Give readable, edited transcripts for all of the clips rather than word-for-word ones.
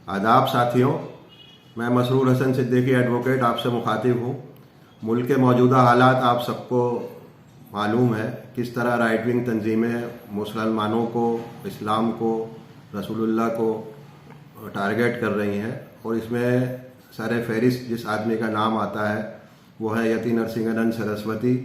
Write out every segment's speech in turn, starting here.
आदाब साथियों, मैं मसरूर हसन सिद्दीकी एडवोकेट आपसे मुखातिब हूँ। मुल्क के मौजूदा हालात आप सबको मालूम है, किस तरह राइट विंग तंजीमें मुसलमानों को, इस्लाम को, रसूलुल्लाह को टारगेट कर रही हैं। और इसमें सर फहरिस्त जिस आदमी का नाम आता है वो है यति नरसिंहन सरस्वती,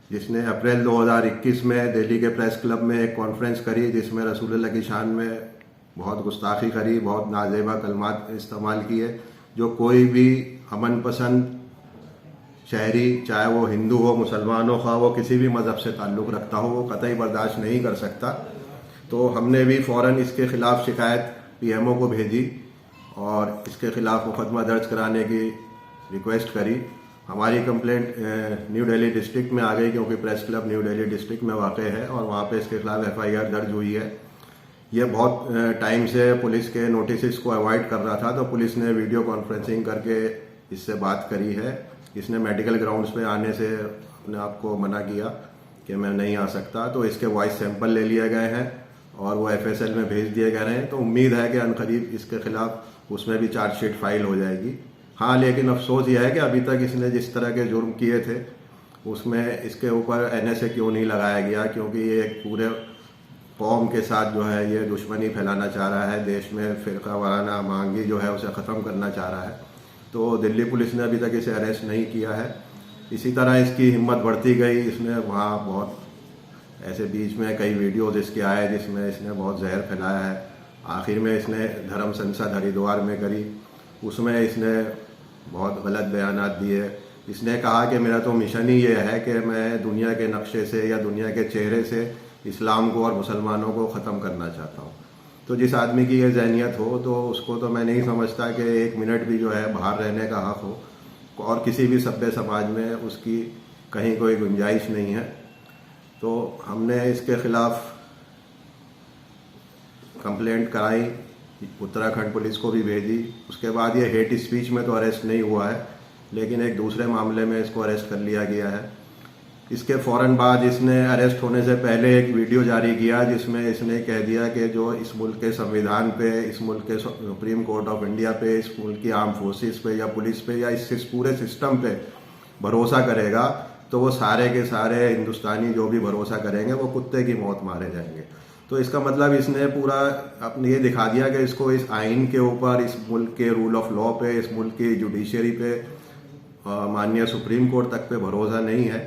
जिसने अप्रैल 2021 में दिल्ली के प्रेस क्लब में एक कॉन्फ्रेंस करी जिसमें रसूलुल्लाह की शान में बहुत गुस्ताखी करी, बहुत नाजेबा कलमात इस्तेमाल किए, जो कोई भी अमन पसंद शहरी, चाहे वो हिंदू हो, मुसलमान हो, खा वो किसी भी मज़हब से ताल्लुक़ रखता हो, वो कतई बर्दाश्त नहीं कर सकता। तो हमने भी फ़ौरन इसके ख़िलाफ़ शिकायत पीएमओ को भेजी और इसके ख़िलाफ़ मुकदमा दर्ज कराने की रिक्वेस्ट करी। हमारी कंप्लेंट न्यू दिल्ली डिस्ट्रिक्ट में आ गई, क्योंकि press club new Delhi district में वाक़ है और वहाँ पे इसके खिलाफ FIR दर्ज हुई है। ये बहुत टाइम से पुलिस के नोटिस को अवॉइड कर रहा था, तो पुलिस ने वीडियो कॉन्फ्रेंसिंग करके इससे बात करी है। इसने मेडिकल ग्राउंड्स पे आने से अपने आप को मना किया कि मैं नहीं आ सकता, तो इसके वॉइस सैंपल ले लिए गए हैं और वो FSL में भेज दिए गए हैं। तो उम्मीद है कि अनकरीब इसके खिलाफ उसमें भी चार्जशीट फाइल हो जाएगी। हाँ, लेकिन अफसोस यह है कि अभी तक इसने जिस तरह के जुर्म किए थे उसमें इसके ऊपर NSA क्यों नहीं लगाया गया, क्योंकि ये एक पूरे कौम के साथ जो है ये दुश्मनी फैलाना चाह रहा है, देश में फ़िरका वाराना मांगी जो है उसे ख़त्म करना चाह रहा है। तो दिल्ली पुलिस ने अभी तक इसे अरेस्ट नहीं किया है। इसी तरह इसकी हिम्मत बढ़ती गई। इसने वहाँ बहुत ऐसे बीच में कई वीडियोज़ इसके आए जिसमें इसने बहुत जहर फैलाया है। आखिर में इसने धर्म संसद हरिद्वार में करी, उसमें इसने बहुत गलत बयानात दिए। इसने कहा कि मेरा तो मिशन ही ये है कि मैं दुनिया के नक्शे से या दुनिया के चेहरे से इस्लाम को और मुसलमानों को ख़त्म करना चाहता हूँ। तो जिस आदमी की ये जहनियत हो तो उसको तो मैं नहीं समझता कि एक मिनट भी जो है बाहर रहने का हक़ हो, और किसी भी सभ्य समाज में उसकी कहीं कोई गुंजाइश नहीं है। तो हमने इसके ख़िलाफ़ कंप्लेंट कराई, उत्तराखंड पुलिस को भी भेजी। उसके बाद ये हेट स्पीच में तो अरेस्ट नहीं हुआ है, लेकिन एक दूसरे मामले में इसको अरेस्ट कर लिया गया है। इसके फ़ौरन बाद इसने अरेस्ट होने से पहले एक वीडियो जारी किया जिसमें इसने कह दिया कि जो इस मुल्क के संविधान पे, इस मुल्क के सुप्रीम कोर्ट ऑफ इंडिया पे, इस मुल्क की आर्म फोर्सेस पे या पुलिस पे या इस पूरे सिस्टम पे भरोसा करेगा तो वो सारे के सारे हिंदुस्तानी जो भी भरोसा करेंगे वो कुत्ते की मौत मारे जाएंगे। तो इसका मतलब इसने पूरा अपने ये दिखा दिया कि इसको इस आइन के ऊपर, इस मुल्क के रूल ऑफ लॉ पे, इस मुल्क की जुडिशरी पे, माननीय सुप्रीम कोर्ट तक पे भरोसा नहीं है,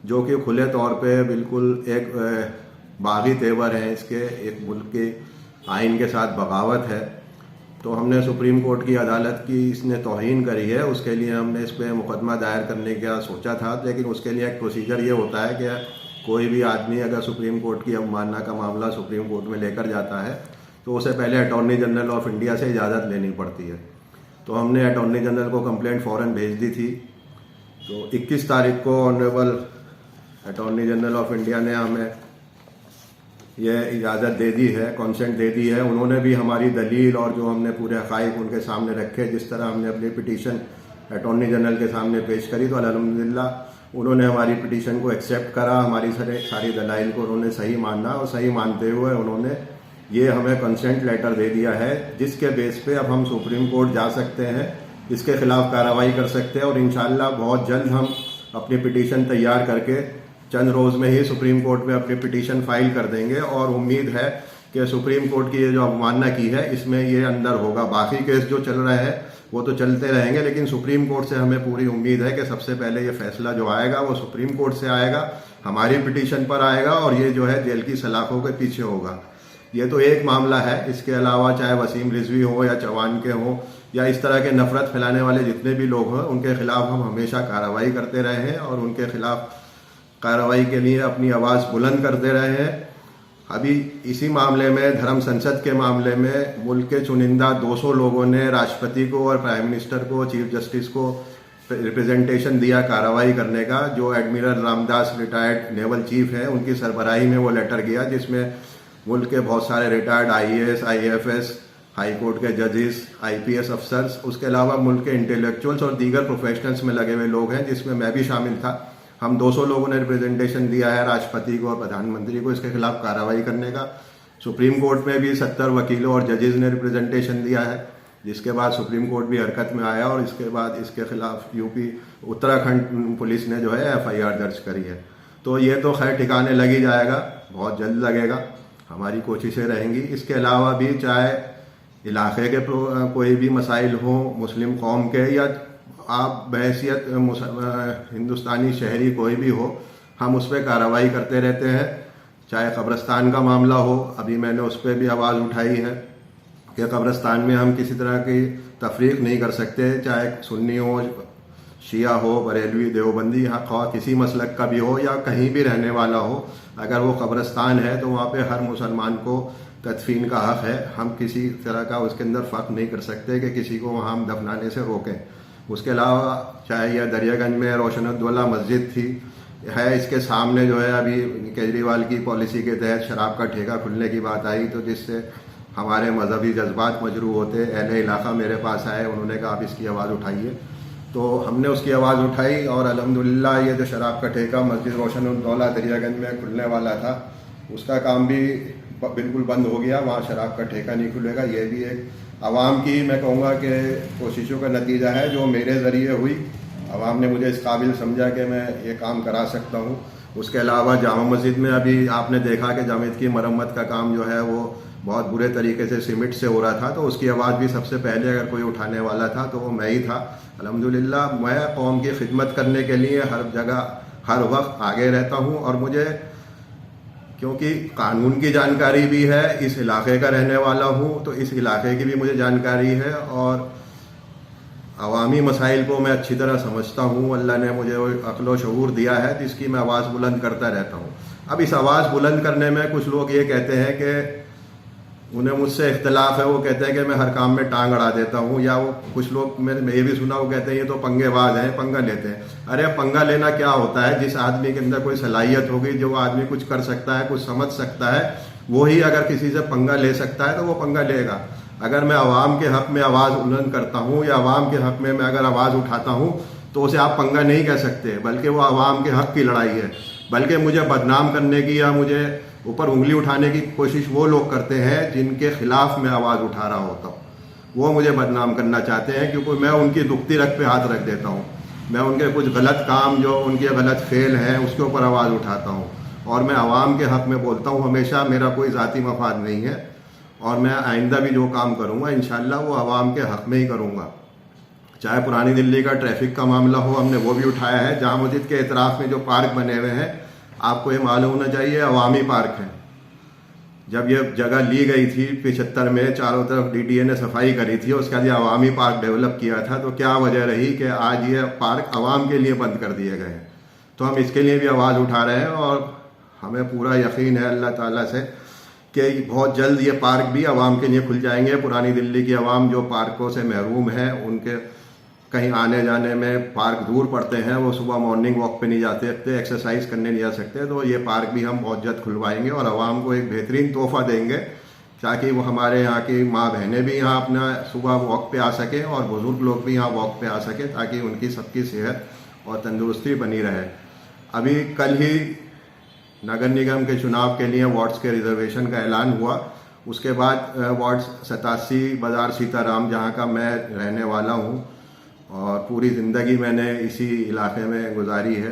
जो कि खुले तौर पे बिल्कुल एक बागी तेवर है इसके, एक मुल्क के आइन के साथ बगावत है। तो हमने सुप्रीम कोर्ट की अदालत की इसने तौहीन करी है, उसके लिए हमने इस पर मुकदमा दायर करने का सोचा था। लेकिन उसके लिए एक प्रोसीजर ये होता है कि कोई भी आदमी अगर सुप्रीम कोर्ट की अवमानना का मामला सुप्रीम कोर्ट में लेकर जाता है तो उसे पहले अटॉर्नी जनरल ऑफ इंडिया से इजाज़त लेनी पड़ती है। तो हमने अटॉर्नी जनरल को कंप्लेंट फ़ौरन भेज दी थी। तो 21 तारीख को honourable attorney general of India ने हमें यह इजाज़त दे दी है, कॉन्सेंट दे दी है। उन्होंने भी हमारी दलील और जो हमने पूरे हक़ाइक़ उनके सामने रखे, जिस तरह हमने अपनी पिटीशन अटॉर्नी जनरल के सामने पेश करी, तो अल्हम्दुलिल्लाह उन्होंने हमारी पिटीशन को एक्सेप्ट करा। हमारी सारी दलाइल को उन्होंने सही माना और सही मानते हुए उन्होंने ये हमें कंसेंट लेटर दे दिया है, जिसके बेस पे अब हम सुप्रीम कोर्ट जा सकते हैं, इसके खिलाफ कार्रवाई कर सकते हैं और इंशाअल्लाह बहुत जल्द हम अपनी पिटीशन तैयार करके चंद रोज़ में ही सुप्रीम कोर्ट में अपनी पिटीशन फाइल कर देंगे। और उम्मीद है कि सुप्रीम कोर्ट की ये जो अवमानना की है इसमें ये अंदर होगा। बाकी केस जो चल रहे हैं वो तो चलते रहेंगे, लेकिन सुप्रीम कोर्ट से हमें पूरी उम्मीद है कि सबसे पहले ये फैसला जो आएगा वो सुप्रीम कोर्ट से आएगा, हमारी पिटीशन पर आएगा और ये जो है जेल की सलाखों के पीछे होगा। ये तो एक मामला है। इसके अलावा चाहे वसीम रिजवी हो या चौहान के हों या इस तरह के नफरत फैलाने वाले जितने भी लोग हैं, उनके खिलाफ हम हमेशा कार्रवाई करते रहे हैं और उनके खिलाफ कार्रवाई के लिए अपनी आवाज़ बुलंद करते रहे हैं। अभी इसी मामले में, धर्म संसद के मामले में, मुल्क के चुनिंदा 200 लोगों ने राष्ट्रपति को और प्राइम मिनिस्टर को, चीफ जस्टिस को रिप्रेजेंटेशन दिया कार्रवाई करने का। जो admiral Ramdas retired naval chief है, उनकी सरबराही में वो लेटर गया जिसमें मुल्क के बहुत सारे retired IAS, IAFS, high court के जजेस, IPS अफसर्स, उसके अलावा मुल्क के इंटेलेक्चुअल्स और दीगर प्रोफेशनल्स में लगे हुए लोग हैं, जिसमें मैं भी शामिल था। हम 200 लोगों ने रिप्रेजेंटेशन दिया है राष्ट्रपति को और प्रधानमंत्री को इसके खिलाफ कार्रवाई करने का। सुप्रीम कोर्ट में भी 70 वकीलों और जजेस ने रिप्रेजेंटेशन दिया है, जिसके बाद सुप्रीम कोर्ट भी हरकत में आया और इसके बाद इसके खिलाफ यूपी उत्तराखंड पुलिस ने जो है FIR दर्ज करी है। तो ये तो खैर ठिकाने लग ही जाएगा, बहुत जल्द लगेगा, हमारी कोशिशें रहेंगी। इसके अलावा भी चाहे इलाके के कोई भी मसाइल हों मुस्लिम कौम के, या आप बहैसियत हिंदुस्तानी शहरी कोई भी हो, हम उस पर कार्रवाई करते रहते हैं। चाहे कब्रिस्तान का मामला हो, अभी मैंने उस पर भी आवाज़ उठाई है कि कब्रिस्तान में हम किसी तरह की तफरीक नहीं कर सकते, चाहे सुन्नी हो, शिया हो, बरेलवी, देवबंदी, यहाँ ख्वाह किसी मसलक का भी हो या कहीं भी रहने वाला हो, अगर वो कब्रिस्तान है तो वहाँ पे हर मुसलमान को तदफीन का हक़ है। हम किसी तरह का उसके अंदर फ़र्क नहीं कर सकते कि किसी को वहाँ हम दफनाने से रोकें। उसके अलावा चाहे यह दरियागंज में रोशनउद्दौला मस्जिद थी है, इसके सामने जो है अभी केजरीवाल की पॉलिसी के तहत शराब का ठेका खुलने की बात आई, तो जिससे हमारे मजहबी जज्बात मजरू होते, अहले इलाका मेरे पास आए, उन्होंने कहा आप इसकी आवाज़ उठाइए, तो हमने उसकी आवाज़ उठाई और अल्हम्दुलिल्लाह ये जो शराब का ठेका मस्जिद रोशनउद्दौला दरियागंज में खुलने वाला था, उसका काम भी बिल्कुल बंद हो गया, वहाँ शराब का ठेका नहीं खुलेगा। ये भी एक आवाम की मैं कहूँगा कि कोशिशों का नतीजा है जो मेरे ज़रिए हुई। आवाम ने मुझे इस काबिल समझा कि मैं ये काम करा सकता हूँ। उसके अलावा जामा मस्जिद में अभी आपने देखा कि जामिद की मरम्मत का काम जो है वो बहुत बुरे तरीके से सीमेंट से हो रहा था, तो उसकी आवाज़ भी सबसे पहले अगर कोई उठाने वाला था तो वो मैं ही था। अल्हम्दुलिल्लाह मैं कौम की खिदमत करने के लिए हर जगह हर वक्त आगे रहता हूँ, और मुझे क्योंकि कानून की जानकारी भी है, इस इलाके का रहने वाला हूँ तो इस इलाके की भी मुझे जानकारी है, और अवामी मसाइल को मैं अच्छी तरह समझता हूँ। अल्लाह ने मुझे अक्ल शऊर दिया है जिसकी मैं आवाज़ बुलंद करता रहता हूँ। अब इस आवाज़ बुलंद करने में कुछ लोग ये कहते हैं कि उन्हें मुझसे इख्तलाफ है, वो कहते हैं कि मैं हर काम में टांग अड़ा देता हूँ, या वो कुछ लोग मैंने ये भी सुना वो कहते हैं ये तो पंगेबाज हैं, पंगा लेते हैं। अरे पंगा लेना क्या होता है? जिस आदमी के अंदर कोई सलाहियत होगी, जो आदमी कुछ कर सकता है, कुछ समझ सकता है, वो ही अगर किसी से पंगा ले सकता है तो वो पंगा लेगा। अगर मैं अवाम के हक़ में आवाज़ बुलंद करता हूँ या अवाम के हक़ में मैं अगर आवाज़ उठाता हूँ तो उसे आप पंगा नहीं कह सकते, बल्कि वो अवाम के हक़ की लड़ाई है। बल्कि मुझे बदनाम करने की या मुझे ऊपर उंगली उठाने की कोशिश वो लोग करते हैं जिनके खिलाफ मैं आवाज़ उठा रहा होता हूँ, वो मुझे बदनाम करना चाहते हैं, क्योंकि मैं उनकी दुखती रग पे हाथ रख देता हूँ। मैं उनके कुछ गलत काम जो उनके गलत फेल हैं उसके ऊपर आवाज़ उठाता हूँ, और मैं आवाम के हक़ में बोलता हूँ हमेशा। मेरा कोई ज़ाती मफाद नहीं है, और मैं आइंदा भी जो काम करूँगा इंशाअल्लाह वो आवाम के हक़ में ही करूँगा। चाहे पुरानी दिल्ली का ट्रैफिक का मामला हो, हमने वो भी उठाया है। जामा मस्जिद के इतराफ़ में जो पार्क बने हुए हैं, आपको ये मालूम होना चाहिए अवामी पार्क है। जब ये जगह ली गई थी 75 में, चारों तरफ DDA ने सफाई करी थी, उसके बाद ये अवामी पार्क डेवलप किया था, तो क्या वजह रही कि आज ये पार्क आवाम के लिए बंद कर दिए गए हैं। तो हम इसके लिए भी आवाज़ उठा रहे हैं, और हमें पूरा यकीन है अल्लाह ताला से कि बहुत जल्द ये पार्क भी आवाम के लिए खुल जाएंगे। पुरानी दिल्ली की आवाम जो पार्कों से महरूम है, उनके कहीं आने जाने में पार्क दूर पड़ते हैं, वो सुबह मॉर्निंग वॉक पे नहीं जा सकते, एक्सरसाइज करने नहीं जा सकते, तो ये पार्क भी हम बहुत जल्द खुलवाएंगे और आवाम को एक बेहतरीन तोहफ़ा देंगे, ताकि वो हमारे यहाँ की माँ बहनें भी यहाँ अपना सुबह वॉक पे आ सकें और बुज़ुर्ग लोग भी यहाँ वॉक पे आ सकें, ताकि उनकी सबकी सेहत और तंदुरुस्ती बनी रहे। अभी कल ही नगर निगम के चुनाव के लिए वार्ड्स के रिजर्वेशन का ऐलान हुआ। उसके बाद वार्ड 87 बाज़ार सीताराम, जहाँ का मैं रहने वाला हूँ और पूरी ज़िंदगी मैंने इसी इलाके में गुजारी है,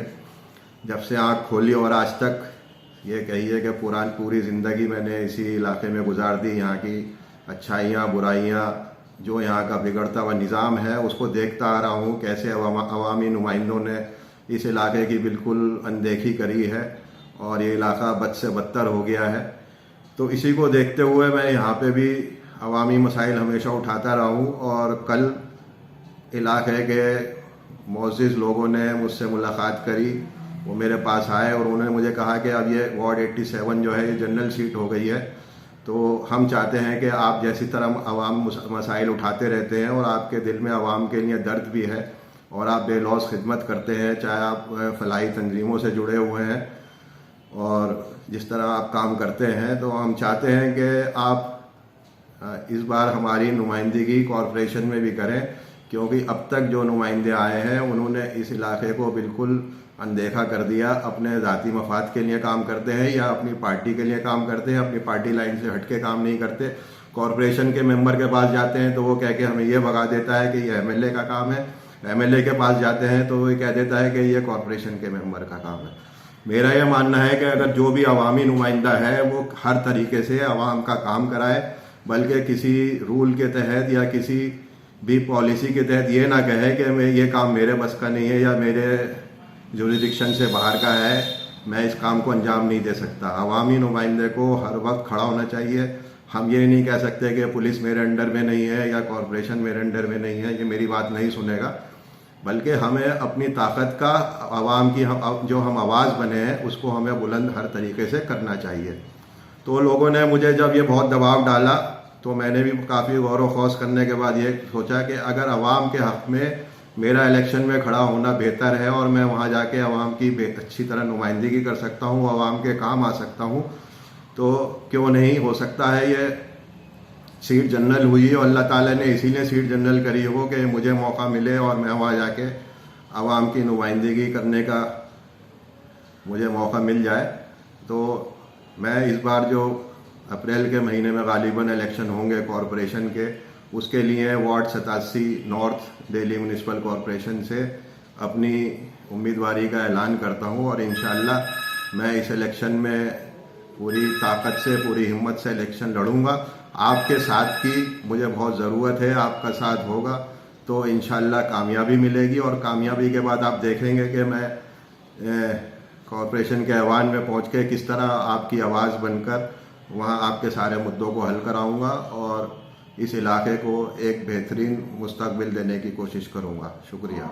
जब से आँख खोली और आज तक ये कहिए कि पूरी ज़िंदगी मैंने इसी इलाके में गुजार दी। यहाँ की अच्छाइयाँ बुराइयाँ, जो यहाँ का बिगड़ता हुआ निज़ाम है, उसको देखता आ रहा हूँ कैसे अवामी नुमाइंदों ने इस इलाके की बिल्कुल अनदेखी करी है और ये इलाका बद से बदतर हो गया है। तो इसी को देखते हुए मैं यहाँ पे भी अवामी मसाइल हमेशा उठाता रहा हूँ, और कल इलाके के मोअज़्ज़िज़ लोगों ने मुझसे मुलाकात करी, वो मेरे पास आए और उन्होंने मुझे कहा कि अब ये वार्ड 87 जो है ये जनरल सीट हो गई है, तो हम चाहते हैं कि आप जैसी तरह अवाम मसाइल उठाते रहते हैं और आपके दिल में अवाम के लिए दर्द भी है और आप बेलौस खिदमत करते हैं, चाहे आप फलाही तंजीमों से जुड़े हुए हैं और जिस तरह आप काम करते हैं, तो हम चाहते हैं कि आप इस बार हमारी नुमाइंदगी कॉरपोरेशन में भी करें, क्योंकि अब तक जो नुमाइंदे आए हैं उन्होंने इस इलाके को बिल्कुल अनदेखा कर दिया, अपने ज़ाती मफाद के लिए काम करते हैं या अपनी पार्टी के लिए काम करते हैं, अपनी पार्टी लाइन से हट के काम नहीं करते। कॉरपोरेशन के मेंबर के पास जाते हैं तो वो कह के हमें ये भगा देता है कि ये एमएलए का काम है, एमएलए के पास जाते हैं तो वो कह देता है कि ये कॉरपोरेशन के मेंबर का काम है। मेरा ये मानना है कि अगर जो भी अवामी नुमाइंदा है वो हर तरीके से अवाम का काम कराए, बल्कि किसी रूल के तहत या किसी भी पॉलिसी के तहत ये ना कहे कि मैं ये काम मेरे बस का नहीं है या मेरे जुरिडिक्शन से बाहर का है, मैं इस काम को अंजाम नहीं दे सकता। अवामी नुमाइंदे को हर वक्त खड़ा होना चाहिए। हम ये नहीं कह सकते कि पुलिस मेरे अंडर में नहीं है या कॉरपोरेशन मेरे अंडर में नहीं है, ये मेरी बात नहीं सुनेगा, बल्कि हमें अपनी ताकत का अवाम की जो हम आवाज़ बने हैं उसको हमें बुलंद हर तरीके से करना चाहिए। तो लोगों ने मुझे जब ये बहुत दबाव डाला तो मैंने भी काफ़ी गौर व खौस करने के बाद ये सोचा कि अगर अवाम के हक़ में मेरा इलेक्शन में खड़ा होना बेहतर है और मैं वहाँ जाके अवाम की अच्छी तरह नुमाइंदगी कर सकता हूँ, अवाम के काम आ सकता हूँ, तो क्यों नहीं। हो सकता है ये सीट जनरल हुई और अल्लाह ताला ने इसीलिए सीट जनरल करी हो कि मुझे मौका मिले और मैं वहाँ जाके अवाम की नुमाइंदगी करने का मुझे मौका मिल जाए। तो मैं इस बार जो अप्रैल के महीने में गालिबन इलेक्शन होंगे कॉरपोरेशन के, उसके लिए ward 87 north Delhi municipal corporation से अपनी उम्मीदवारी का ऐलान करता हूँ और इंशाअल्लाह मैं इस इलेक्शन में पूरी ताकत से, पूरी हिम्मत से इलेक्शन लड़ूंगा। आपके साथ की मुझे बहुत ज़रूरत है, आपका साथ होगा तो इंशाअल्लाह कामयाबी मिलेगी और कामयाबी के बाद आप देखेंगे कि मैं कॉरपोरेशन के ऐवान में पहुंच के किस तरह आपकी आवाज़ बनकर वहां आपके सारे मुद्दों को हल कराऊंगा और इस इलाके को एक बेहतरीन मुस्तकबिल देने की कोशिश करूंगा। शुक्रिया।